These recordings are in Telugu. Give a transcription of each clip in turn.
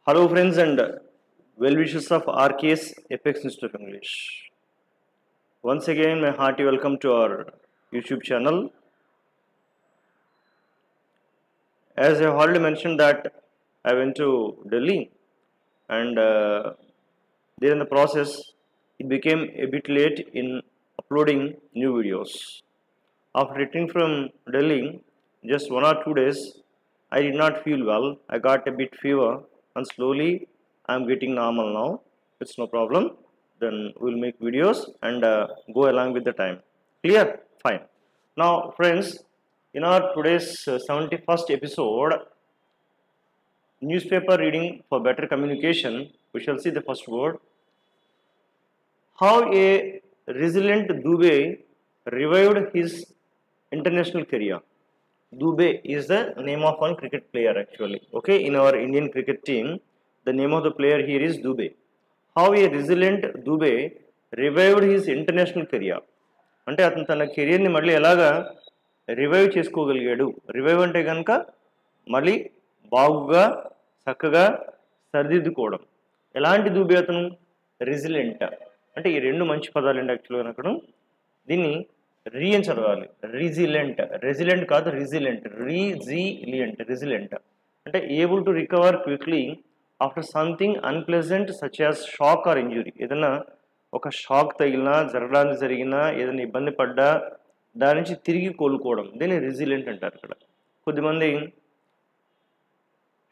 Hello friends and well wishers of RKS Apex Institute of English. Once again my hearty welcome to our YouTube channel. As I have already mentioned that I went to Delhi and there in the process it became a bit late in uploading new videos. After returning from Delhi just 1 or 2 days I did not feel well. I got a bit fever and slowly I am getting normal now. It's no problem. Then we'll make videos and go along with the time. Clear? Fine. Now friends, in our today's 71st episode, newspaper reading for better communication, we shall see the first word. How a resilient Dubey revived his international career. Dubey is the name of one cricket player actually. Okay, in our Indian cricket team, the name of the player here is Dubey. How a resilient Dubey revived his international career. అంటే అతను తన కెరియర్ని మళ్ళీ ఎలాగా రివైవ్ చేసుకోగలిగాడు. రివైవ్ అంటే కనుక మళ్ళీ బాగుగా చక్కగా సరిదిద్దుకోవడం. ఎలాంటి దూబే అతను? రెసిలెంట్. అంటే ఈ రెండు మంచి పదాలు అండి యాక్చువల్గా అక్కడ. దీన్ని రీ అని చదవాలి. రిజిలెంట్. రెసిలెంట్ కాదు, రిజిలెంట్. రెసిలెంట్ అంటే able to recover quickly after something unpleasant such as shock or injury. ఏదైనా ఒక షాక్ తగిలినా, జరగడానికి జరిగినా, ఏదైనా ఇబ్బంది పడ్డా దాని నుంచి తిరిగి కోలుకోవడం, దీన్ని రెసిలెంట్ అంటారు. ఇక్కడ కొద్దిమంది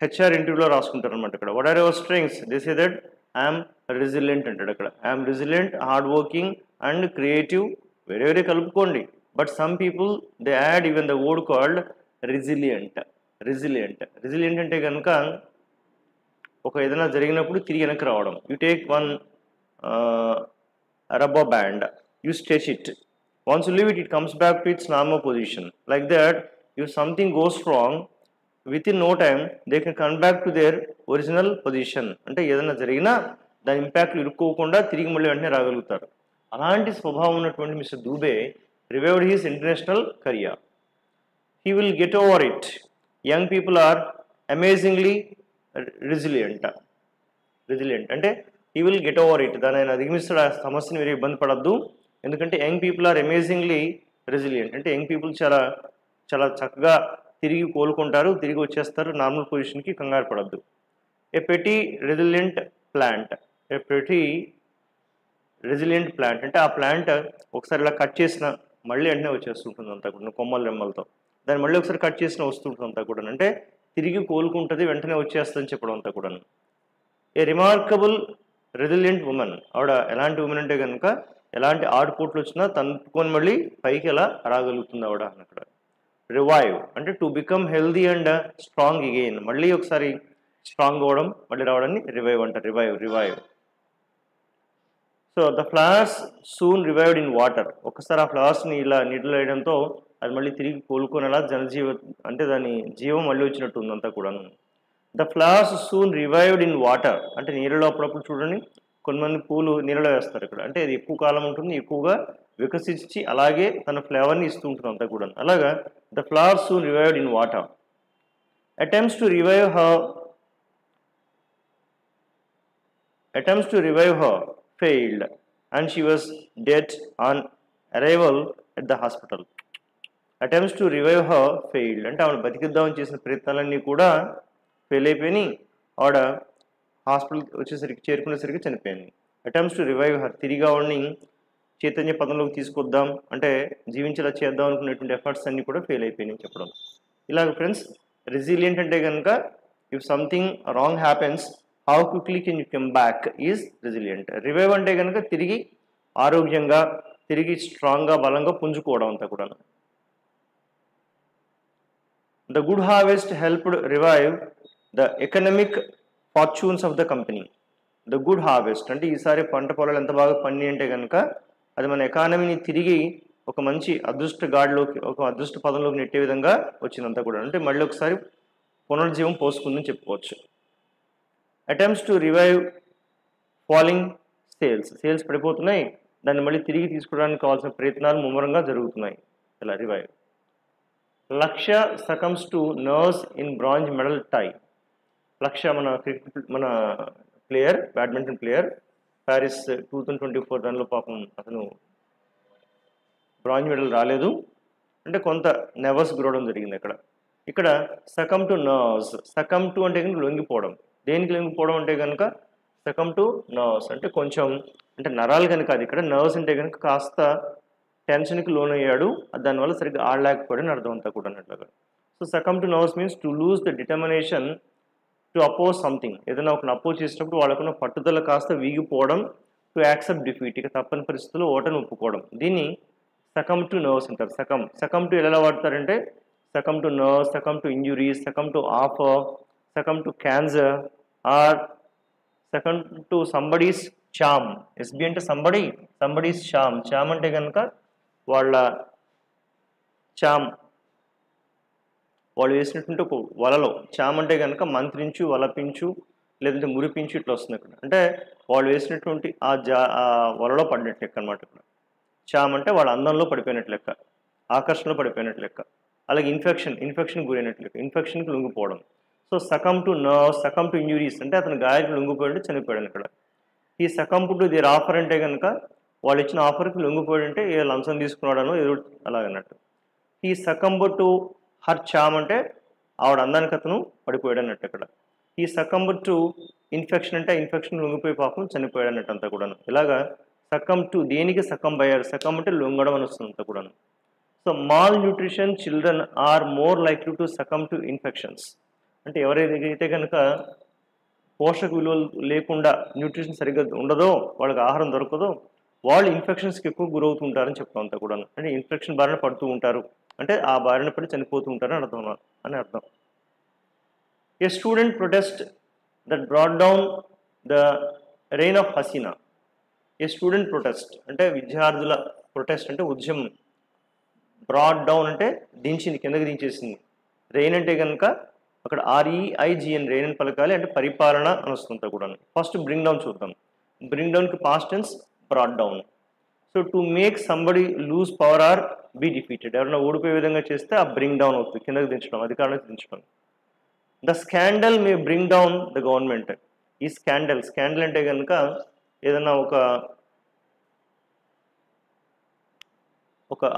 హెచ్ఆర్ ఇంటర్వ్యూలో రాసుకుంటారు అనమాట. ఇక్కడ what are your strengths? They say that I'm resilient అంటాడు. అక్కడ I'm resilient, hard working and creative. వేరే కలుపుకోండి. But some people they add even the word called resilient. Resilient అంటే కనుక ఒక ఏదైనా జరిగినప్పుడు తిరిగి వెనక్కి రావడం. You take one rubber band, you stretch it. Once you leave it, it comes back to its normal position. Like that, if something goes wrong, within no time, they can come back to their original position. అంటే ఏదైనా జరిగినా దాని ఇంపాక్ట్లు ఇరుక్కోకుండా తిరిగి మళ్ళీ వెంటనే రాగలుగుతారు. అలాంటి స్వభావం ఉన్నటువంటి mister Dubey revived his international career. He will get over it. Young people are amazingly resilient అంటే he will get over it. దాన్ని ఆయన అధిగమిస్తాడు. ఆ సమస్యను మీరు ఇబ్బంది పడద్దు. ఎందుకంటే young people are amazingly resilient అంటే యంగ్ పీపుల్ చాలా చాలా చక్కగా తిరిగి కోలుకుంటారు, తిరిగి వచ్చేస్తారు నార్మల్ పొజిషన్కి. కంగారు పడద్దు. ఏ పెటీ రెసిలియంట్ ప్లాంట్. అంటే ఆ ప్లాంట్ ఒకసారి ఇలా కట్ చేసిన మళ్ళీ వెంటనే వచ్చేస్తుంటుంది అంతా కూడా, కొమ్మల రెమ్మలతో. దాన్ని మళ్ళీ ఒకసారి కట్ చేసిన వస్తుంటుంది అంతా కూడా. అంటే తిరిగి కోలుకుంటుంది, వెంటనే వచ్చేస్తుందని చెప్పడం అంతా కూడా. ఏ రిమార్కబుల్ రెసిలియంట్ ఉమెన్. ఆవిడ ఎలాంటి ఉమెన్ అంటే కనుక ఎలాంటి ఆటుపోట్లు వచ్చినా తనుకొని మళ్ళీ పైకి ఎలా రాగలుగుతుంది ఆవిడ అక్కడ. రివైవ్ అంటే to become healthy and strong again. మళ్ళీ ఒకసారి స్ట్రాంగ్ అవ్వడం, మళ్ళీ రావడాన్ని రివైవ్ అంటారు. Revive. So the flowers soon revived in water. ఒకసారి ఆ ఫ్లవర్స్ని ఇలా నీటిలో వేయడంతో అది మళ్ళీ తిరిగి కోలుకునేలా అంటే దాని జీవం మళ్ళీ వచ్చినట్టు ఉందంతా కూడాను. The flowers soon revived in water అంటే నీళ్ళలో అప్పుడప్పుడు చూడండి కొంతమంది పూలు నీళ్ళలో వేస్తారు ఇక్కడ. అంటే అది ఎక్కువ కాలం ఉంటుంది, ఎక్కువగా వికసించి అలాగే తన ఫ్లేవర్ని ఇస్తూ ఉంటుంది అంతా కూడా. అలాగా the flowers soon revived in water. Attempts to revive her failed and she was dead on arrival at the hospital. Attempts to revive her failed అంటే ఆవిడ బతికిద్దామని చేసిన ప్రయత్నాలన్నీ కూడా ఫెయిల్ అయిపోయి ఆవిడ హాస్పిటల్ చేరుకునేసరికి చనిపోయింది. అటెంప్ట్స్ టు రివైవ్ హర్ తిరిగి ఆవిడని చైతన్య పదంలోకి తీసుకొద్దాం అంటే జీవించేలా చేద్దాం అనుకునేటువంటి ఎఫర్ట్స్ అన్నీ కూడా ఫెయిల్ అయిపోయినాయి చెప్పడం. ఇలాగ ఫ్రెండ్స్, రెసిలియంట్ అంటే కనుక if something wrong happens how quickly can you come back is resilient. Revive అంటే కనుక తిరిగి ఆరోగ్యంగా, తిరిగి స్ట్రాంగ్గా, బలంగా పుంజుకోవడం అంతా కూడా. The good harvest helped revive the economic fortunes of the company. The good harvest అంటే ఈసారి పంట పొలాలు ఎంత బాగా పండి అంటే కనుక అది మన ఎకానమీని తిరిగి ఒక మంచి అదృష్ట గాడిలోకి, ఒక అదృష్ట పదంలోకి నెట్టే విధంగా వచ్చిందంతా కూడా. అంటే మళ్ళీ ఒకసారి పునర్జీవం పోసుకుందని చెప్పుకోవచ్చు. Attempts to revive falling sales పడిపోతున్నాయి, దాన్ని మళ్ళీ తిరిగి తీసుకోవడానికి కావాల్సిన ప్రయత్నాలు ముమ్మరంగా జరుగుతున్నాయి. ఇలా revive. Lakshya succumbs to nerves in bronze medal tie. Lakshya మన ప్లేయర్, బ్యాడ్మింటన్ ప్లేయర్, ప్యారిస్ 2024 దానిలో పాపం అతను బ్రాంజ్ మెడల్ రాలేదు. అంటే కొంత నెర్వస్ గురవడం జరిగింది ఇక్కడ succumb to nerves. Succumb to అంటే కనుక లొంగిపోవడం. దేనికి లొంగిపోవడం అంటే కనుక సకమ్ టు నర్వ్స్ అంటే కొంచెం, అంటే నరాలు కనుక అది, ఇక్కడ నర్వ్స్ అంటే కనుక కాస్త టెన్షన్కి లోనయ్యాడు, దానివల్ల సరిగ్గా ఆడలేకపోయాడని అర్థం అంతా కూడా అన్నట్లుగా. So succumb to nerves means to lose the determination to oppose something. ఏదైనా ఒక అపోజ్ చేసినప్పుడు వాళ్ళకున్న పట్టుదల కాస్త వీగిపోవడం, టు యాక్సెప్ట్ డిఫీట్, ఇక తప్పని పరిస్థితుల్లో ఓటని ఒప్పుకోవడం. దీన్ని సకమ్ టు నర్వ్స్ అంటారు. సకమ్ టు ఎలా వాడతారంటే succumb to nerves, succumb to injuries, succumb to offer, succumb to cancer, or succumb to somebody's charm. SB అంటే సంబడీస్ చామ్. చామ్ అంటే కనుక వాళ్ళ చామ్, వాళ్ళు వేసినటువంటి ఒక వలలో. చామ్ అంటే కనుక మంత్రించు, వలపించు, లేదంటే మురిపించు, ఇట్లా వస్తుంది ఇక్కడ. అంటే వాళ్ళు వేసినటువంటి ఆ వలలో పడినట్టు లెక్క అనమాట. ఇక్కడ చామ్ అంటే వాళ్ళ అందంలో పడిపోయినట్లు లెక్క, ఆకర్షణలో పడిపోయినట్లు లెక్క. అలాగే ఇన్ఫెక్షన్ గురైనట్లు లెక్క, ఇన్ఫెక్షన్కి లొంగిపోవడం. So succumb to nerves, succumb to injuries అంటే అతను గాయానికి లొంగిపోయాడు, చనిపోయాడు ఇక్కడ. ఈ సకమ్ టు దేర్ ఆఫర్ అంటే కనుక వాళ్ళు ఇచ్చిన ఆఫర్కి లొంగిపోయాడు, అంటే ఏ లంచం తీసుకున్నాడనో ఏదో అలాగన్నట్టు. ఈ సకంబ్ టు హర్ చామ్ అంటే ఆవిడ అందానికి అతను పడిపోయాడు అన్నట్టు ఇక్కడ. ఈ సకంబ్ టు ఇన్ఫెక్షన్ అంటే ఇన్ఫెక్షన్ లొంగిపోయి పాపం చనిపోయాడు అన్నట్టు అంతా కూడాను. ఇలాగా సకమ్ టు దేనికి సకంబ్ అయ్యారు. సకమ్ అంటే లొంగడం అని వస్తుంది అంతా కూడాను. So malnutrition children are more likely to succumb to infections. అంటే ఎవరైతే కనుక పోషక విలువలు లేకుండా, న్యూట్రిషన్ సరిగ్గా ఉండదో, వాళ్ళకి ఆహారం దొరకదో, వాళ్ళు ఇన్ఫెక్షన్స్కి ఎక్కువ గురవుతుంటారని చెప్తాం అంతా కూడా. అంటే ఇన్ఫెక్షన్ బారిన పడుతూ ఉంటారు, అంటే ఆ బారిన పడి చనిపోతూ ఉంటారని అర్థం. A student protest that brought down the reign of Hasina. A student protest అంటే విద్యార్థుల ప్రొటెస్ట్ అంటే ఉద్యమం. బ్రాట్ డౌన్ అంటే దించింది, కిందకి దించేసింది. రెయిన్ అంటే కనుక అక్కడ REIGN రెయిన్ అని పలకాలి, అంటే పరిపాలన అని వస్తుందంతా కూడా. ఫస్ట్ బ్రింగ్ డౌన్ చూద్దాం. బ్రింగ్ డౌన్కి past tense brought down. So to make somebody lose power or be defeated, ఎవరైనా ఓడిపోయే విధంగా చేస్తే ఆ బ్రింగ్ డౌన్ అవుతుంది, కిందకి దించడం, అధికారానికి దించడం. The scandal may bring down the government. ఈ స్కాండల్ అంటే కనుక ఏదన్నా ఒక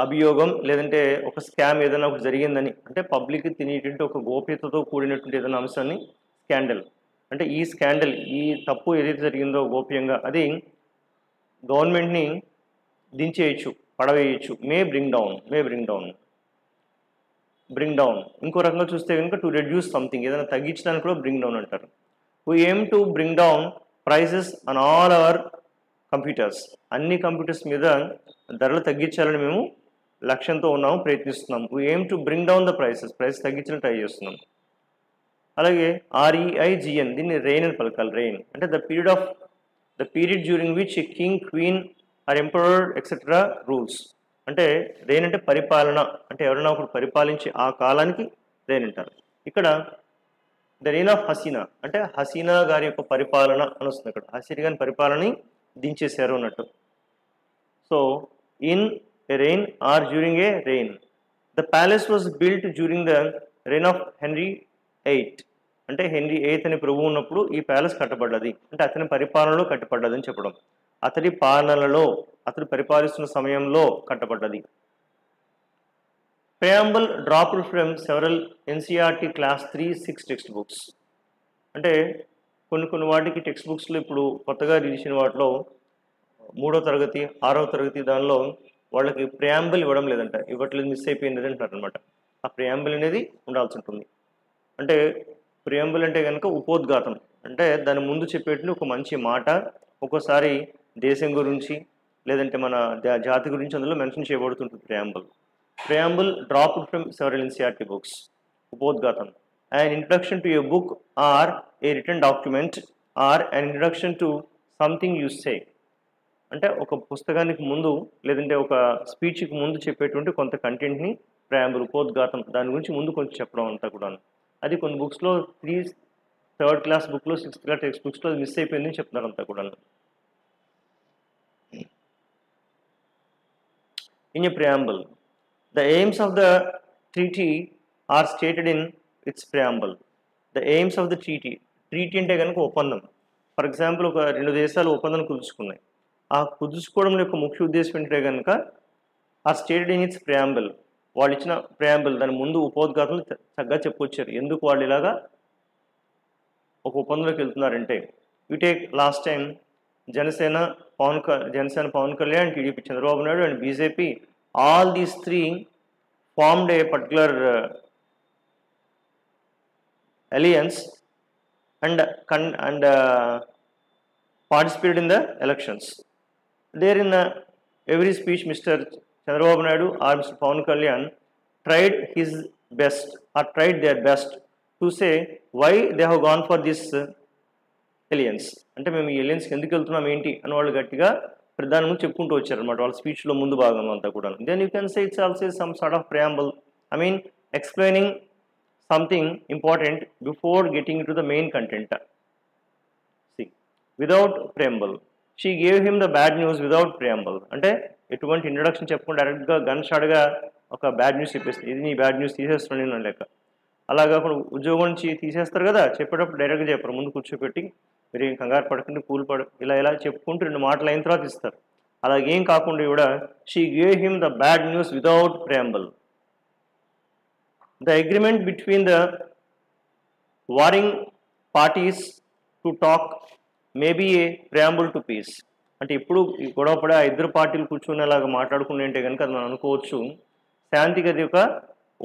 అభియోగం, లేదంటే ఒక స్కామ్ ఏదైనా ఒకటి జరిగిందని, అంటే పబ్లిక్ తినేటువంటి ఒక గోప్యతతో కూడినటువంటి ఏదైనా అంశాన్ని స్కాండల్ అంటే. ఈ స్కాండల్, ఈ తప్పు ఏదైతే జరిగిందో గోప్యంగా, అది గవర్నమెంట్ని దించేయచ్చు, పడవేయచ్చు. మే బ్రింగ్ డౌన్. ఇంకో రకంగా చూస్తే కనుక టు రెడ్యూస్ సంథింగ్, ఏదైనా తగ్గించడానికి కూడా బ్రింగ్ డౌన్ అంటారు. We aim to bring down prices on all our computers. అన్ని కంప్యూటర్స్ మీద ధరలు తగ్గించాలని మేము లక్ష్యంతో ఉన్నాము, ప్రయత్నిస్తున్నాం. We aim to bring down the price తగ్గించడం ట్రై చేస్తున్నాం. అలాగే REIGN, దీన్ని రెయిన్ అని పలకాలి. రెయిన్ అంటే the period during which a king, queen or emperor etcetera rules. అంటే రెయిన్ అంటే పరిపాలన, అంటే ఎవరైనా ఒకరు పరిపాలించి ఆ కాలానికి రెయిన్ అంటారు. ఇక్కడ ద రెయిన్ ఆఫ్ హసీనా అంటే హసీనా గారి యొక్క పరిపాలన అని వస్తుంది. ఇక్కడ హసీనా గారి పరిపాలనని దించేశారు అన్నట్టు. So in a rain are during a rain. The palace was built during the reign of henry VIII. అంటే హెన్రీ VIII అనే ప్రభువు ఉన్నప్పుడు ఈ ప్యాలెస్ కట్టబడ్డది, అంటే అతని పరిపాలనలో కట్టబడ్డది అని చెప్పడం. అతడి పాలనలో, అతడు పరిపాలిస్తున్న సమయంలో కట్టబడ్డది. Preamble dropped from several NCERT class 3-6 textbooks. అంటే కొన్ని వాటికి టెక్స్ట్ బుక్స్లో ఇప్పుడు కొత్తగా రిలీజ్ అయిన వాటిలో 3వ తరగతి 6వ తరగతి దానిలో వాళ్ళకి ప్రియాంబుల్ ఇవ్వడం లేదంట, ఇవ్వట్లేదు, మిస్ అయిపోయింది అంటారు అనమాట. ఆ ప్రియాంబుల్ అనేది ఉండాల్సి ఉంటుంది. అంటే ప్రియాంబుల్ అంటే కనుక ఉపోద్ఘాతం, అంటే దాని ముందు చెప్పేటువంటి ఒక మంచి మాట, ఒక్కోసారి దేశం గురించి లేదంటే మన జాతి గురించి అందులో మెన్షన్ చేయబడుతుంటుంది preamble dropped from several NCERT books. ఉపోద్ఘాతం. an introduction to a book or a written document or an introduction to something you say. అంటే ఒక పుస్తకానికి ముందు లేదంటే ఒక స్పీచ్కి ముందు చెప్పేటువంటి కొంత కంటెంట్ని ప్రియాంబుల్, ఉపోద్ఘాతం, దాని గురించి ముందు కొంచెం చెప్పడం అంతా కూడా. అది కొన్ని బుక్స్లో 3rd క్లాస్ బుక్లో 6th క్లాస్ టెక్స్ట్ బుక్స్లో మిస్ అయిపోయిందని చెప్తున్నారు అంతా కూడా. In a preamble, the aims of the treaty are stated in its preamble. The aims of the treaty treaty అంటే కనుక ఒప్పందం. ఫర్ ఎగ్జాంపుల్ ఒక 2 దేశాలు ఒప్పందం కుదుర్చుకున్నాయి. ఆ కుదుర్చుకోవడం యొక్క ముఖ్య ఉద్దేశం ఏంటంటే కనుక ఆ స్టేటెడ్ ఇన్ ఇట్స్ ప్రియాంబుల్, వాళ్ళు ఇచ్చిన ప్రియాంబుల్ దాని ముందు ఉపోద్ఘాతం చక్కగా చెప్పుకొచ్చారు ఎందుకు వాళ్ళు ఇలాగా ఒక ఒప్పందంలోకి వెళ్తున్నారంటే. You take last time Janasena Pawan Kalyan, TDP Chandrababu Naidu and BJP, all these 3 formed a particular alliance and participated in the elections. There in every speech, Mr. Chandrababu Naidu or Mr. Pawan Kalyan tried his best or tried their best to say why they have gone for this alliance. అంటే మేము ఈ alliance ఎందుకు వెళ్తున్నాం ఏంటి అని వాళ్ళు గట్టిగా ప్రధానంగా చెప్పుకుంటూ వచ్చారు అన్నమాట వాళ్ళ స్పీచ్లో ముందు భాగం అంతా కూడా. Then you can say it's also some sort of preamble, I mean explaining something important before getting to the main content. See without preamble she gave him the bad news without preamble. అంటే ఎటువంటి ఇంట్రడక్షన్ చెప్పకుండా డైరెక్ట్గా గన్ షాట్గా ఒక బ్యాడ్ న్యూస్ చెప్పేస్తుంది, ఇది నీ బ్యాడ్ న్యూస్ తీసేస్తున్నాను నేను లెక్క. అలాగా ఉద్యోగం నుంచి తీసేస్తారు కదా, చెప్పేటప్పుడు డైరెక్ట్గా చెప్పరు, ముందు కూర్చోపెట్టి మీరు ఏం కంగారు పడకండి కూల్ పడు ఇలా చెప్పుకుంటూ 2 మాటలు అయిన తర్వాత ఇస్తారు. అలాగేం కాకుండా కూడా she gave him the bad news without preamble. The agreement between the warring parties to talk maybe a preamble to peace. అంటే ఇప్పుడు గొడవ పడే ఆ 2 పార్టీలు కూర్చునేలాగా మాట్లాడుకునేంటే కనుక అది మనం అనుకోవచ్చు శాంతికి అది ఒక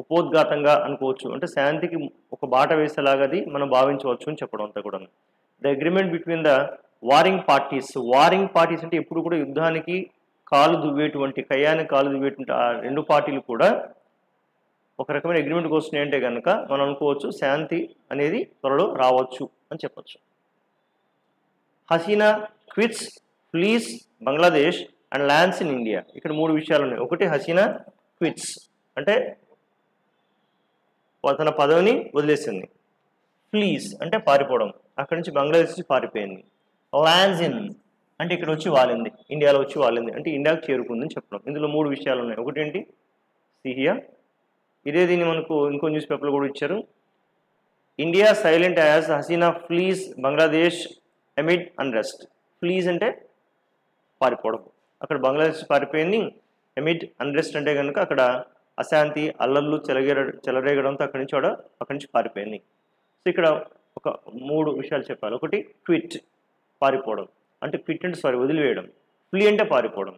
ఉపోద్ఘాతంగా అనుకోవచ్చు, అంటే శాంతికి ఒక బాట వేసేలాగా అది మనం భావించవచ్చు అని చెప్పడం అంతా కూడా. The agreement between the warring parties అంటే ఇప్పుడు కూడా యుద్ధానికి కాలు దువ్వేటువంటి కయ్యానికి కాలు దువ్వేటువంటి ఆ 2 పార్టీలు కూడా ఒక రకమైన అగ్రిమెంట్కి వస్తున్నాయి అంటే కనుక మనం అనుకోవచ్చు శాంతి అనేది త్వరలో రావచ్చు అని చెప్పచ్చు. Hasina quits flees Bangladesh and lands in India. ఇక్కడ 3 విషయాలు ఉన్నాయి. ఒకటి హసీనా క్విట్స్ అంటే తన పదవిని వదిలేసింది. ఫ్లీస్ అంటే పారిపోవడం, అక్కడి నుంచి బంగ్లాదేశ్ నుంచి పారిపోయింది. ల్యాండ్స్ ఇన్ అంటే ఇక్కడ వచ్చి వాలింది, ఇండియాలో వచ్చి వాలింది అంటే ఇండియాకి చేరుకుందని చెప్పడం. ఇందులో 3 విషయాలు ఉన్నాయి. ఒకటేంటి సిహియా, ఇదే దీన్ని మనకు ఇంకో న్యూస్ పేపర్లో కూడా ఇచ్చారు. India silent as Hasina flees Bangladesh amid unrest. Flees అంటే పారిపోవడం, అక్కడ బంగ్లాదేశ్ పారిపోయింది. అమిడ్ అన్రెస్ట్ అంటే కనుక అక్కడ అశాంతి అల్లర్లు చెలరేగడంతో అక్కడి నుంచి పారిపోయింది. సో ఇక్కడ ఒక 3 విషయాలు చెప్పాలి. ఒకటి క్విట్ పారిపోవడం, అంటే క్విట్ అంటే వదిలివేయడం. ఫ్లీ అంటే పారిపోవడం.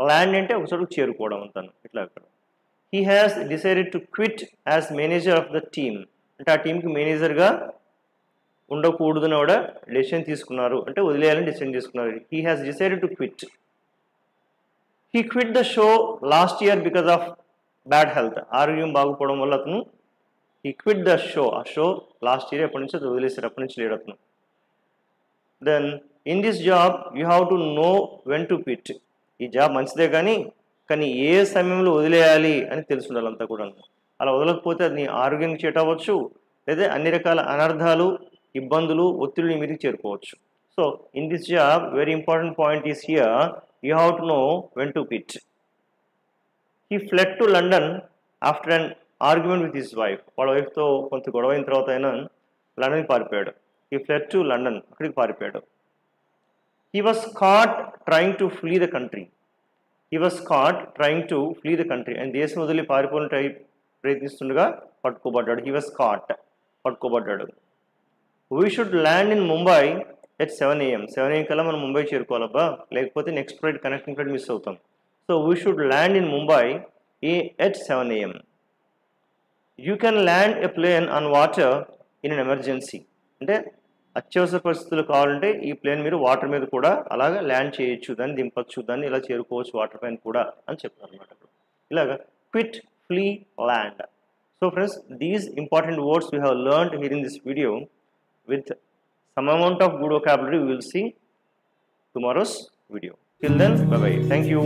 ల్యాండ్ అంటే ఒక చోటుకు చేరుకోవడం అంతాను ఇట్లా. అక్కడ he has decided to quit as manager of the team అంటే ఆ టీంకి మేనేజర్గా ఉండకూడదని కూడా డెసిషన్ తీసుకున్నారు, అంటే వదిలేయాలని డెసిషన్ తీసుకున్నారు. He has decided to quit. He quit the show last year because of bad health. ఆరోగ్యం బాగుపోవడం వల్ల అతను హీ క్విట్ ద షో. ఆ షో లాస్ట్ ఇయర్ ఎప్పటి నుంచి వదిలేసారు, అప్పటి నుంచి లేడు అతను. Then in this job you have to know when to quit. ఈ జాబ్ మంచిదే కానీ ఏ సమయంలో వదిలేయాలి అని తెలిసి ఉండాలి అంతా కూడా. అలా వదలకపోతే అది నీ ఆరోగ్యానికి చేట అవ్వచ్చు, లేదా అన్ని రకాల అనర్థాలు ఇబ్బందులు ఒత్తిడి మీదకి చేరుకోవచ్చు. So in this job very important point is here you have to know when to quit. He ఫ్లెడ్ to London after an argument with his wife. వాళ్ళ వైఫ్తో కొంత గొడవ అయిన తర్వాత అయినా లండన్కి పారిపోయాడు. హీ ఫ్లెడ్ టు లండన్, అక్కడికి పారిపోయాడు. He was caught trying to flee the country. ఆయన దేశం వదిలి పారిపోయిన ప్రయత్నిస్తుండగా పట్టుకోబడ్డాడు. హీ వాస్ కాట్, పట్టుకోబడ్డాడు. We should land in Mumbai at 7 AM. 7 AM కల్లా మనం ముంబై చేరుకోవాలబ్బా, లేకపోతే next flight connecting flight miss అవుతాం. So we should land in Mumbai at 7 AM. You can land a plane on water in an emergency. అంటే అత్యవసర పరిస్థితులు కావాలంటే ఈ ప్లేన్ మీరు వాటర్ మీద కూడా అలాగా ల్యాండ్ చేయొచ్చు, దాన్ని దింపచ్చు, దాన్ని ఇలా చేరుకోవచ్చు వాటర్ పైన కూడా అని చెప్తారు అనమాట. ఇలాగా quit, flea, land. So friends, these important words we have learned here in this video with some amount of good vocabulary. We will see tomorrow's video. Till then, bye bye. Thank you.